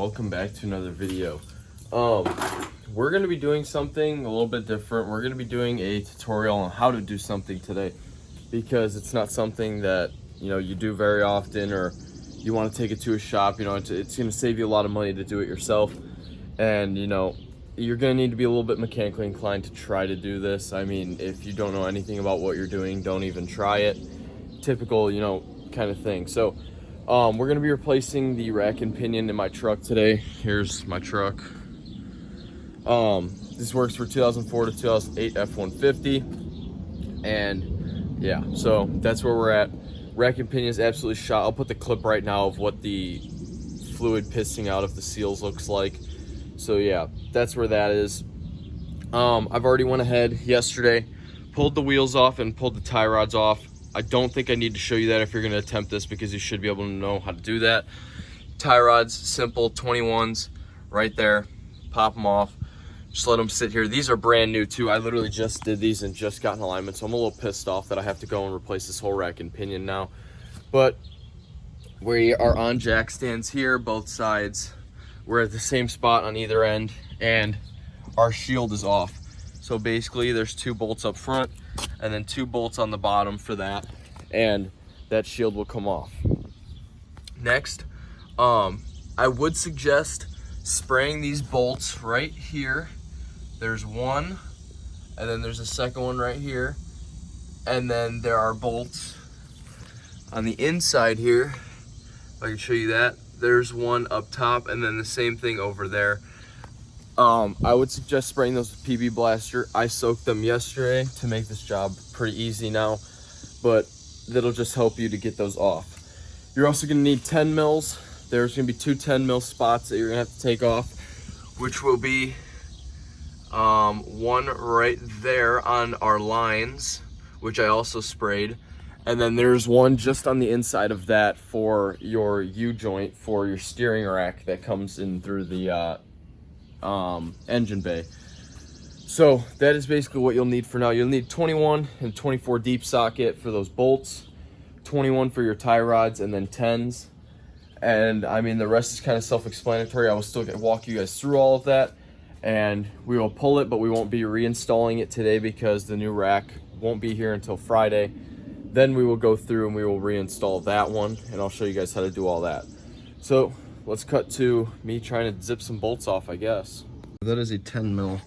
welcome back to another video. We're going to be doing something a little bit different. We're going to be doing a tutorial on how to do something today, because it's not something that you do very often, or you want to take it to a shop. It's going to save you a lot of money to do it yourself, and you're going to need to be a little bit mechanically inclined to try to do this. I mean, if you don't know anything about what you're doing, don't even try it. Typical kind of thing. So we're going to be replacing the rack and pinion in my truck today. Here's my truck. This works for 2004 to 2008 F-150, and yeah, so that's where we're at. Rack and pinion is absolutely shot. I'll put the clip right now of what the fluid pissing out of the seals looks like. So yeah, that's where that is. I've already went ahead yesterday, pulled the wheels off and pulled the tie rods off. I don't think I need to show you that if you're going to attempt this, because you should be able to know how to do that. Tie rods, simple 21s right there. Pop them off. Just let them sit here. These are brand new too. I literally just did these and just got in alignment, so I'm a little pissed off that I have to go and replace this whole rack and pinion now. But we are on jack stands here, both sides. We're at the same spot on either end, and our shield is off. So basically there's 2 bolts up front and then 2 bolts on the bottom for that, and that shield will come off. Next, I would suggest spraying these bolts right here. There's one, and then there's a second one right here, and then there are bolts on the inside here. If I can show you that, there's one up top, and then the same thing over there. I would suggest spraying those with PB Blaster. I soaked them yesterday to make this job pretty easy now, but that'll just help you to get those off. You're also going to need 10 mils. There's going to be 2 10 mil spots that you're going to have to take off, which will be one right there on our lines, which I also sprayed, and then there's one just on the inside of that for your U-joint for your steering rack that comes in through the engine bay. So that is basically what you'll need for now. You'll need 21 and 24 deep socket for those bolts, 21 for your tie rods, and then 10s. And I mean, the rest is kind of self-explanatory. I will still walk you guys through all of that, and we will pull it, but we won't be reinstalling it today because the new rack won't be here until Friday. Then we will go through and we will reinstall that one, and I'll show you guys how to do all that. So let's cut to me trying to zip some bolts off, I guess. That is a 10 mil.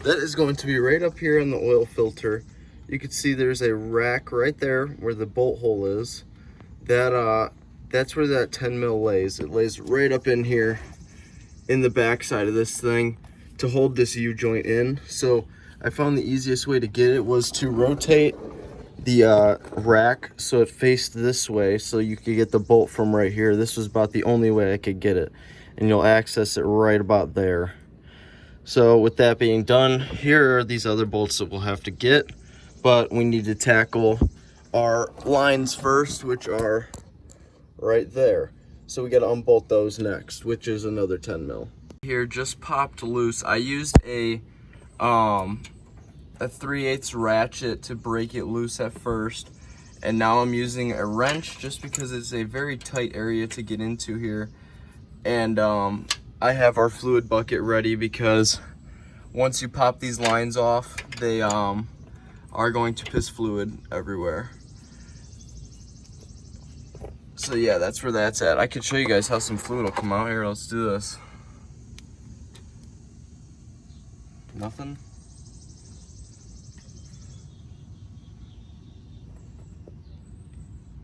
That is going to be right up here on the oil filter. You can see there's a rack right there where the bolt hole is. That's where that 10 mil lays. It lays right up in here in the back side of this thing to hold this U-joint in. So I found the easiest way to get it was to rotate the rack so it faced this way, so you could get the bolt from right here. This was about the only way I could get it, and you'll access it right about there. So with that being done, here are these other bolts that we'll have to get, but we need to tackle our lines first, which are right there. So we got to unbolt those next, which is another 10 mil. Here just popped loose. I used a 3/8 ratchet to break it loose at first, and now I'm using a wrench just because it's a very tight area to get into here. And I have our fluid bucket ready, because once you pop these lines off, they are going to piss fluid everywhere. So yeah, that's where that's at. I could show you guys how some fluid will come out here. Let's do this. Nothing.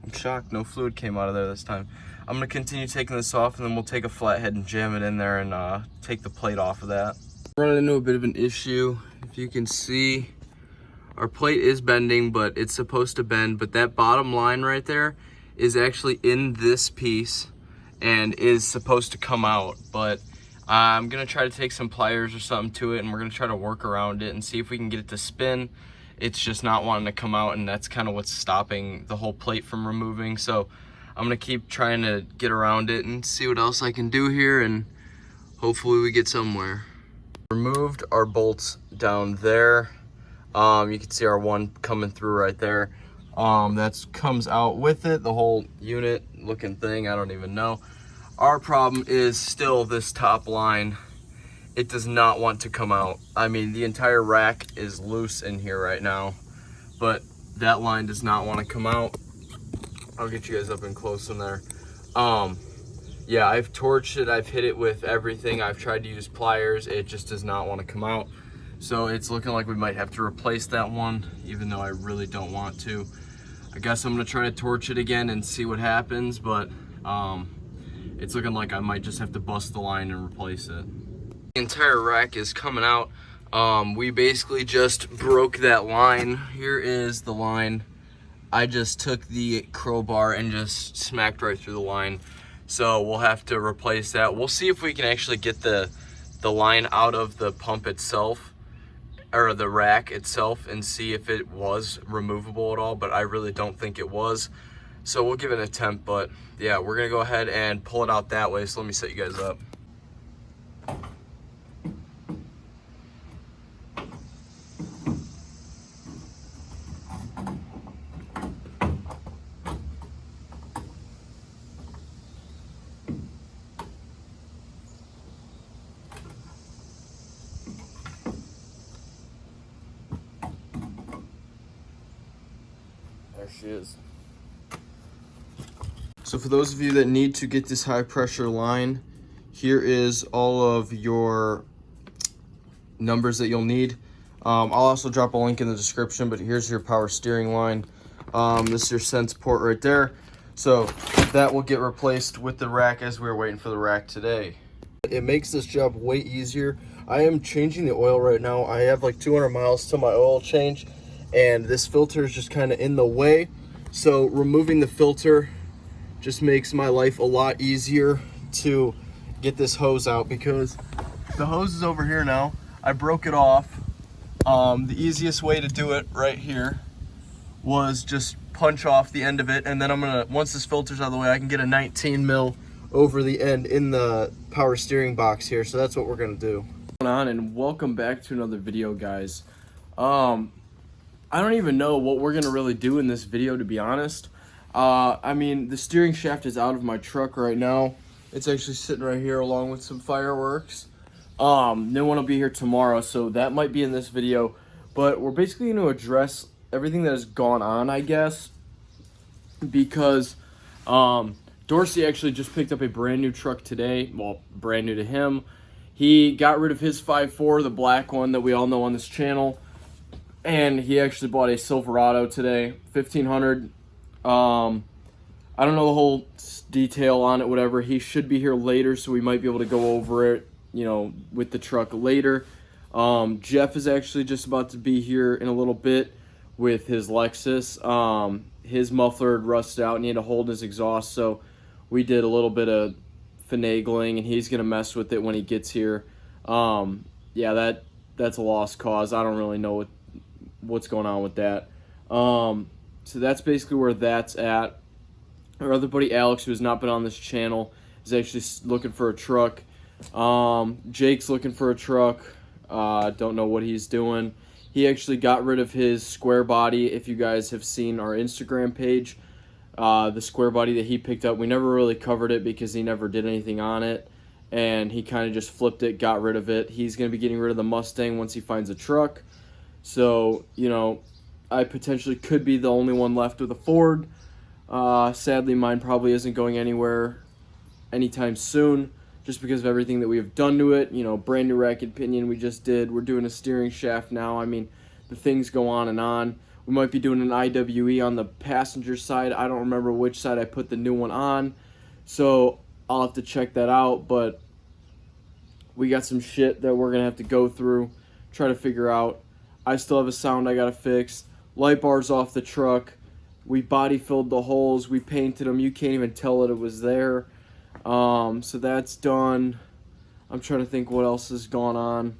I'm shocked no fluid came out of there this time. I'm gonna continue taking this off, and then we'll take a flathead and jam it in there and take the plate off of that. Running into a bit of an issue. If you can see, our plate is bending, but it's supposed to bend, but that bottom line right there is actually in this piece and is supposed to come out. But I'm gonna try to take some pliers or something to it, and we're gonna try to work around it and see if we can get it to spin. It's just not wanting to come out, and that's kind of what's stopping the whole plate from removing. So I'm gonna keep trying to get around it and see what else I can do here, and hopefully we get somewhere. Removed our bolts down there. You can see our one coming through right there. That comes out with it, the whole unit looking thing, I don't even know. Our problem is still this top line. It does not want to come out. I mean, the entire rack is loose in here right now, but that line does not want to come out. I'll get you guys up and close in there. Yeah, I've torched it, I've hit it with everything. I've tried to use pliers, it just does not want to come out. So it's looking like we might have to replace that one, even though I really don't want to. I guess I'm gonna try to torch it again and see what happens, but it's looking like I might just have to bust the line and replace it. The entire rack is coming out. We basically just broke that line. Here is the line. I just took the crowbar and just smacked right through the line. So we'll have to replace that. We'll see if we can actually get the line out of the pump itself, or the rack itself, and see if it was removable at all, but I really don't think it was. So we'll give it an attempt, but yeah, we're gonna go ahead and pull it out that way. So let me set you guys up. There she is. So for those of you that need to get this high pressure line, here is all of your numbers that you'll need. I'll also drop a link in the description, but here's your power steering line. This is your sense port right there. So that will get replaced with the rack as we're waiting for the rack today. It makes this job way easier. I am changing the oil right now. I have like 200 miles to my oil change, and this filter is just kind of in the way. So removing the filter just makes my life a lot easier to get this hose out, because the hose is over here now. I broke it off. The easiest way to do it right here was just punch off the end of it, and then I'm gonna, once this filter's out of the way, I can get a 19 mil over the end in the power steering box here. So that's what we're gonna do. And welcome back to another video, guys. I don't even know what we're gonna really do in this video, to be honest. I mean, the steering shaft is out of my truck right now. It's actually sitting right here along with some fireworks. New one will be here tomorrow, so that might be in this video. But we're basically going to address everything that has gone on, I guess, because Dorsey actually just picked up a brand new truck today. Well, brand new to him. He got rid of his 5.4, the black one that we all know on this channel, and he actually bought a Silverado today, 1500. I don't know the whole detail on it, whatever. He should be here later, so we might be able to go over it, you know, with the truck later. Jeff is actually just about to be here in a little bit with his Lexus. His muffler had rusted out and he had to hold his exhaust, so we did a little bit of finagling, and he's gonna mess with it when he gets here. Yeah, that's a lost cause. I don't really know what's going on with that. So that's basically where that's at. Our other buddy Alex, who has not been on this channel, is actually looking for a truck. Jake's looking for a truck. Don't know what he's doing. He actually got rid of his square body. If you guys have seen our Instagram page, the square body that he picked up, we never really covered it because he never did anything on it, and he kind of just flipped it, got rid of it. He's going to be getting rid of the Mustang once he finds a truck. So, you know, I potentially could be the only one left with a Ford. Sadly, mine probably isn't going anywhere anytime soon, just because of everything that we have done to it. You know, brand new rack and pinion we just did. We're doing a steering shaft now. I mean, the things go on and on. We might be doing an IWE on the passenger side. I don't remember which side I put the new one on, so I'll have to check that out. But we got some shit that we're going to have to go through, try to figure out. I still have a sound I got to fix. Light bars off the truck. We body filled the holes. We painted them. You can't even tell that it was there. So that's done. I'm trying to think what else has gone on.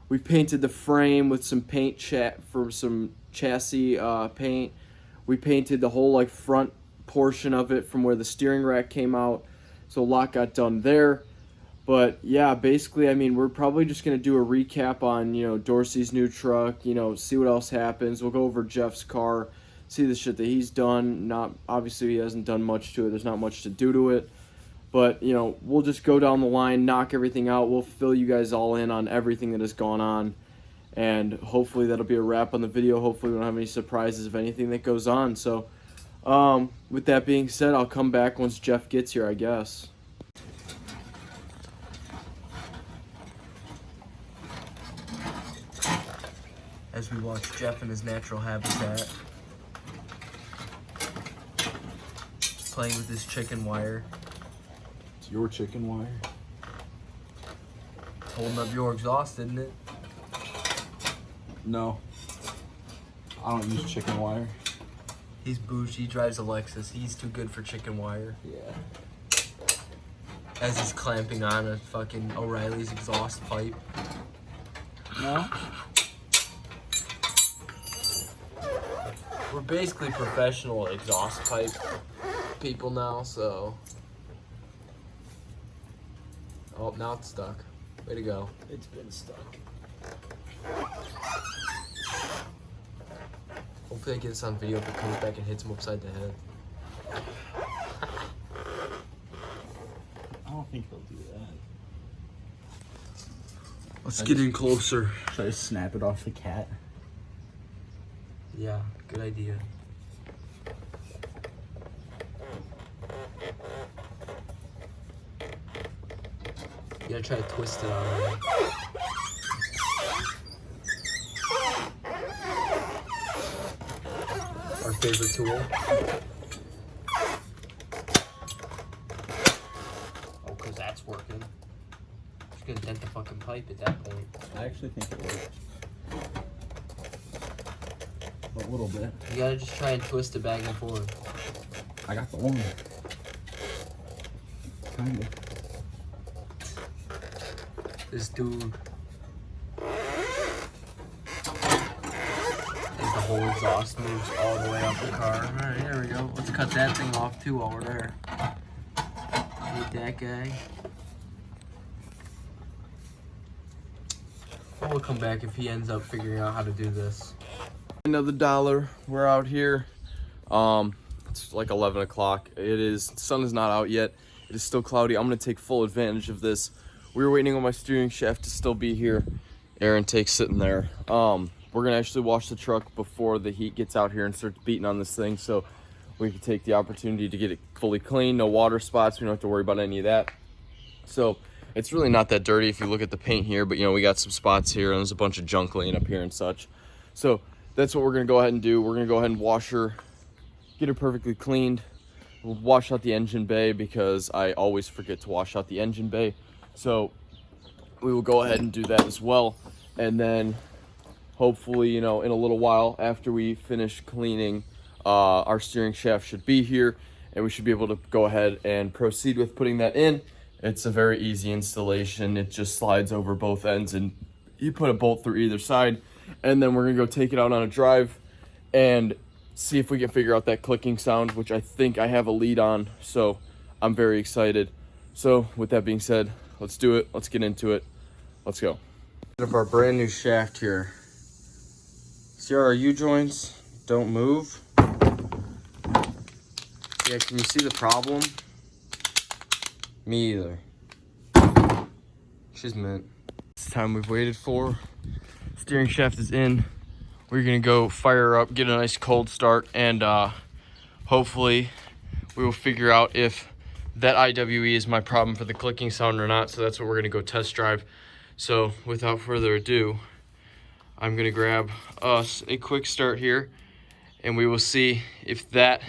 We painted the frame with some paint for some chassis paint. We painted the whole like front portion of it from where the steering rack came out. So a lot got done there. But yeah, basically, I mean, we're probably just going to do a recap on, you know, Dorsey's new truck, you know, see what else happens. We'll go over Jeff's car, see the shit that he's done. Not, obviously, he hasn't done much to it. There's not much to do to it. But, you know, we'll just go down the line, knock everything out. We'll fill you guys all in on everything that has gone on. And hopefully that'll be a wrap on the video. Hopefully we don't have any surprises of anything that goes on. So, with that being said, I'll come back once Jeff gets here, I guess. As we watch Jeff in his natural habitat, playing with his chicken wire. It's your chicken wire. It's holding up your exhaust, isn't it? No. I don't use chicken wire. He's bougie, he drives a Lexus. He's too good for chicken wire. Yeah. As he's clamping on a fucking O'Reilly's exhaust pipe. No? We're basically professional exhaust pipe people now, so. Oh, now it's stuck. Way to go. It's been stuck. Hopefully I get this on video if it comes back and hits him upside the head. I don't think he'll do that. Let's get in closer. Should I just snap it off the cat? Yeah, good idea. You gotta try to twist it already. Our favorite tool. Oh, cause that's working. Just gonna dent the fucking pipe at that point. I actually think it works. A little bit. You gotta just try and twist it back and forth. I got the one. Kinda. This dude. As the whole exhaust moves all the way up the car. Alright, there we go. Let's cut that thing off too while we're there. Hate that guy. We'll come back if he ends up figuring out how to do this. Another $1. We're out here. It's like 11 o'clock. The sun is not out yet. It is still cloudy. I'm gonna take full advantage of this. We were waiting on my steering shaft to still be here. Aaron takes sitting there. We're gonna actually wash the truck before the heat gets out here and starts beating on this thing, so we can take the opportunity to get it fully clean. No water spots. We don't have to worry about any of that. So it's really not that dirty if you look at the paint here, but you know, we got some spots here and there's a bunch of junk laying up here and such. So that's what we're gonna go ahead and do. We're gonna go ahead and wash her, get her perfectly cleaned. We'll wash out the engine bay because I always forget to wash out the engine bay. So we will go ahead and do that as well. And then hopefully, you know, in a little while after we finish cleaning, our steering shaft should be here and we should be able to go ahead and proceed with putting that in. It's a very easy installation. It just slides over both ends and you put a bolt through either side. And then we're gonna go take it out on a drive and see if we can figure out that clicking sound, which I think I have a lead on. So I'm very excited. So with that being said, let's do it. Let's get into it. Let's go. Of our brand new shaft here. See our U-joints don't move. Yeah, can you see the problem? Me either. She's mint. It's the time we've waited for. Steering shaft is in. We're gonna go fire her up, get a nice cold start, and hopefully we will figure out if that IWE is my problem for the clicking sound or not. So that's what we're gonna go test drive. So without further ado, I'm gonna grab us a quick start here and we will see if that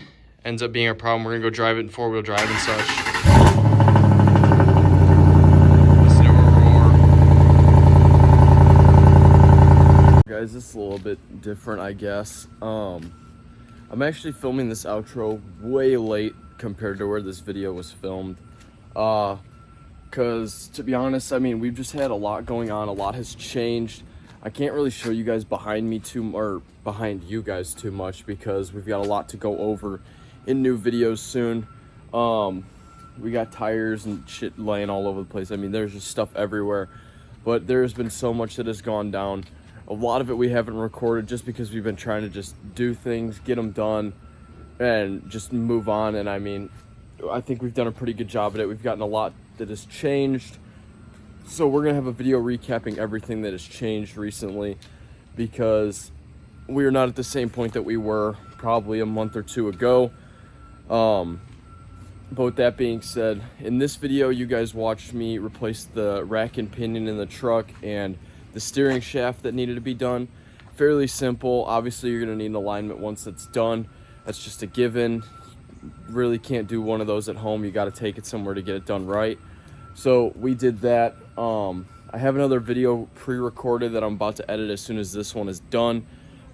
ends up being our problem. We're gonna go drive it in 4-wheel drive and such. Listen to her roar. Guys, this is a little bit different, I guess. I'm actually filming this outro way late compared to where this video was filmed. Because to be honest, I mean, we've just had a lot going on. A lot has changed. I can't really show you guys behind you guys too much because we've got a lot to go over in new videos soon. We got tires and shit laying all over the place. I mean, there's just stuff everywhere, but there's been so much that has gone down. A lot of it we haven't recorded just because we've been trying to just do things, get them done, and just move on. And I mean, I think we've done a pretty good job at it. We've gotten a lot that has changed. So we're going to have a video recapping everything that has changed recently, because we are not at the same point that we were probably a month or two ago. But with that being said, in this video, you guys watched me replace the rack and pinion in the truck and the steering shaft that needed to be done. Fairly simple. Obviously, you're going to need an alignment once it's done. That's just a given. Really can't do one of those at home. You got to take it somewhere to get it done right. So we did that. I have another video pre-recorded that I'm about to edit as soon as this one is done,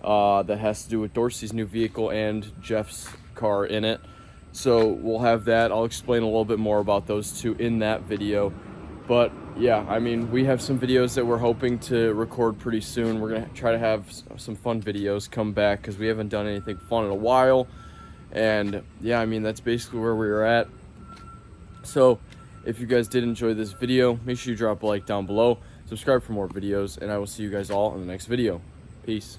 that has to do with Dorsey's new vehicle and Jeff's car in it. So we'll have that. I'll explain a little bit more about those two in that video. But yeah, I mean, we have some videos that we're hoping to record pretty soon. We're gonna try to have some fun videos come back, because we haven't done anything fun in a while. And yeah, I mean, that's basically where we were at. So if you guys did enjoy this video, make sure you drop a like down below, subscribe for more videos, and I will see you guys all in the next video. Peace.